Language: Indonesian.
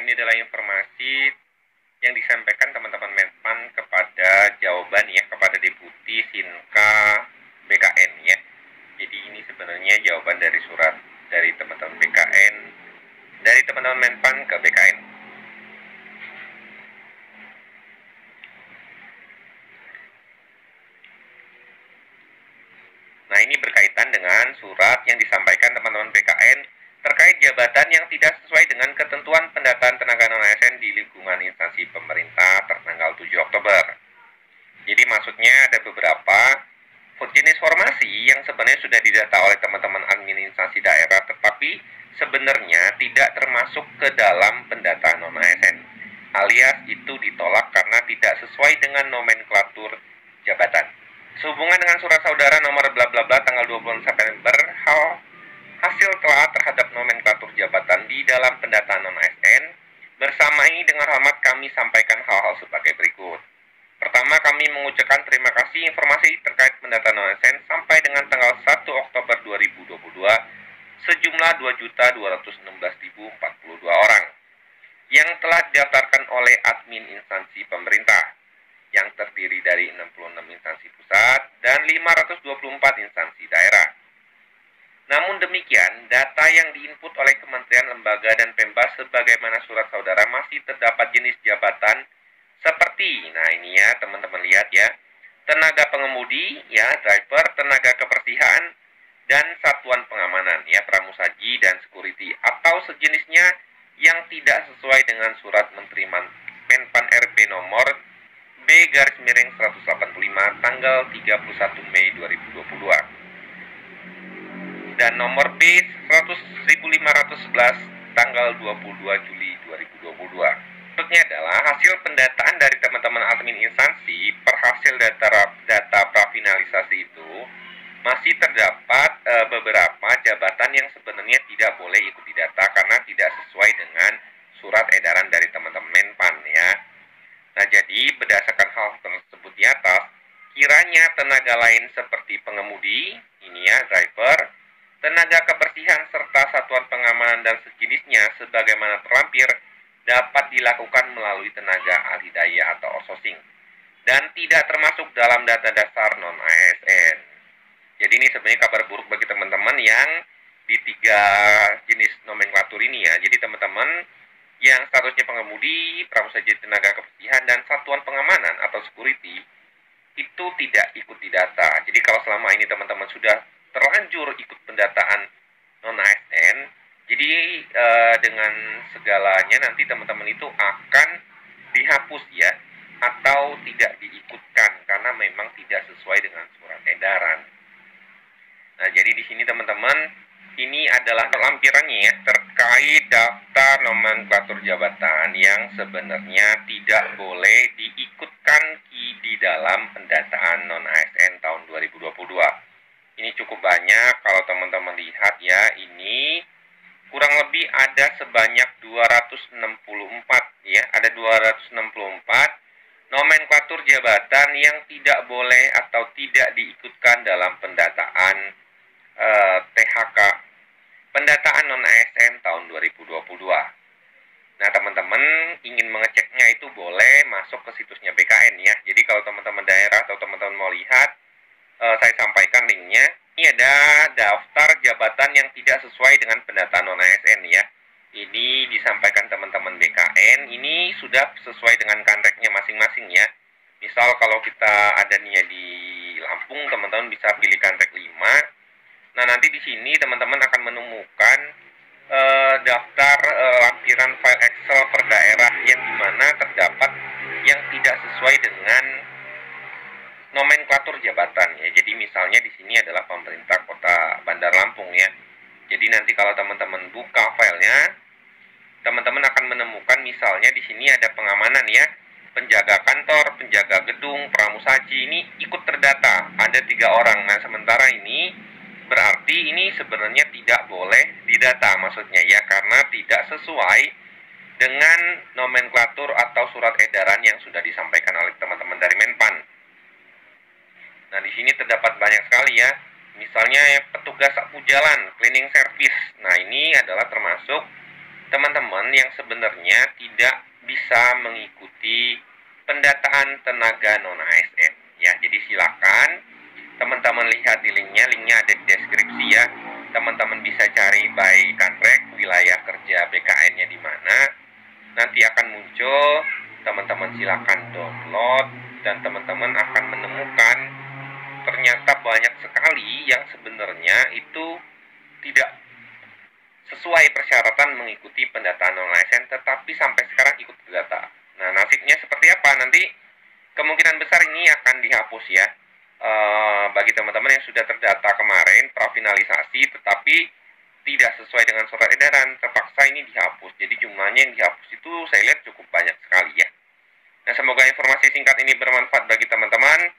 ini adalah informasi yang disampaikan teman-teman Menpan kepada jawaban ya, kepada Deputi Sinka BKN ya. Jadi ini sebenarnya jawaban dari surat dari teman-teman BKN, dari teman-teman Menpan ke BKN. Nah, ini berkaitan dengan surat yang disampaikan teman-teman BKN terkait jabatan yang tidak sesuai dengan ketentuan pendataan tenaga non-ASN di lingkungan instansi pemerintah tertanggal 7 Oktober. Jadi maksudnya ada beberapa jenis formasi yang sebenarnya sudah didata oleh teman-teman admin instansi daerah, tetapi sebenarnya tidak termasuk ke dalam pendataan non-ASN, alias itu ditolak karena tidak sesuai dengan nomenklatur jabatan. Sehubungan dengan surat saudara nomor bla bla bla tanggal 20 September, hasil telah terhadap nomenklatur jabatan di dalam pendataan non-ASN, bersamai dengan hormat kami sampaikan hal-hal sebagai berikut. Pertama, kami mengucapkan terima kasih informasi terkait pendataan non-ASN sampai dengan tanggal 1 Oktober 2022 sejumlah 2.216.042 orang yang telah didaftarkan oleh admin instansi pemerintah yang terdiri dari 66 instansi pusat dan 524 instansi daerah. Namun demikian, data yang diinput oleh kementerian, lembaga, dan Pemba sebagaimana surat saudara masih terdapat jenis jabatan seperti, nah ini ya teman-teman lihat ya, tenaga pengemudi, ya driver, tenaga kebersihan, dan satuan pengamanan, ya pramusaji dan security, atau sejenisnya yang tidak sesuai dengan surat Menteri Menpan RB nomor B/185 tanggal 31 Mei 2022 dan nomor B/1511 tanggal 22 Juli 2022. Berikutnya adalah hasil pendataan dari teman-teman admin instansi per hasil data prafinalisasi itu masih terdapat beberapa jabatan yang sebenarnya tidak boleh ikut didata karena tidak sesuai dengan surat edaran dari teman-teman Menpan ya. Nah, jadi berdasarkan hal tersebut di atas, kiranya tenaga lain seperti pengemudi, ini ya, driver, tenaga kebersihan serta satuan pengamanan dan sejenisnya sebagaimana terlampir dapat dilakukan melalui tenaga ahli daya atau outsourcing dan tidak termasuk dalam data dasar non-ASN. Jadi ini sebenarnya kabar buruk bagi teman-teman yang di 3 jenis nomenklatur ini ya. Jadi teman-teman yang statusnya pengemudi, pramusaji tenaga kebersihan, dan satuan pengamanan atau security itu tidak ikut didata. Jadi kalau selama ini teman-teman sudah terlanjur ikut pendataan non-ASN, jadi dengan segalanya nanti teman-teman itu akan dihapus ya, atau tidak diikutkan karena memang tidak sesuai dengan surat edaran. Nah, jadi di sini teman-teman, ini adalah lampirannya ya, terkait daftar nomenklatur jabatan yang sebenarnya tidak boleh diikutkan di dalam pendataan non-ASN tahun 2022. Ini cukup banyak kalau teman-teman lihat ya, ini kurang lebih ada sebanyak 264 ya, ada 264 nomenklatur jabatan yang tidak boleh atau tidak diikutkan dalam pendataan THK pendataan non-ASN tahun 2022. Nah, teman-teman ingin mengeceknya itu boleh masuk ke situsnya BKN ya. Jadi kalau teman-teman daerah atau teman-teman mau lihat, saya sampaikan linknya. Ini ada daftar jabatan yang tidak sesuai dengan pendataan non-ASN ya. Ini disampaikan teman-teman BKN, ini sudah sesuai dengan kanreknya masing-masing ya. Misal kalau kita adanya di Lampung, teman-teman bisa pilih kanrek 5. Nah, nanti di sini teman-teman akan menemukan daftar lampiran file Excel per daerah yang dimana terdapat yang tidak sesuai dengan nomenklatur jabatan ya. Jadi misalnya di sini adalah pemerintah Kota Bandar Lampung ya. Jadi nanti kalau teman-teman buka filenya, teman-teman akan menemukan misalnya di sini ada pengamanan ya, penjaga kantor, penjaga gedung, pramusaji, ini ikut terdata, ada 3 orang. Nah, sementara ini berarti ini sebenarnya tidak boleh didata maksudnya ya, karena tidak sesuai dengan nomenklatur atau surat edaran yang sudah disampaikan oleh teman-teman dari Menpan. Nah, di sini terdapat banyak sekali ya. Misalnya petugas sapu jalan, cleaning service. Nah, ini adalah termasuk teman-teman yang sebenarnya tidak bisa mengikuti pendataan tenaga non-ASN ya. Jadi silakan teman-teman lihat di linknya ada di deskripsi ya. Teman-teman bisa cari by Kanrek wilayah kerja BKN-nya di mana. Nanti akan muncul, teman-teman silakan download dan teman-teman akan menemukan ternyata banyak sekali yang sebenarnya itu tidak sesuai persyaratan mengikuti pendataan non-ASN tetapi sampai sekarang ikut terdata. Nah, nasibnya seperti apa? Nanti kemungkinan besar ini akan dihapus ya. Bagi teman-teman yang sudah terdata kemarin prafinalisasi tetapi tidak sesuai dengan surat edaran, terpaksa ini dihapus. Jadi jumlahnya yang dihapus itu saya lihat cukup banyak sekali ya. Nah, semoga informasi singkat ini bermanfaat bagi teman-teman.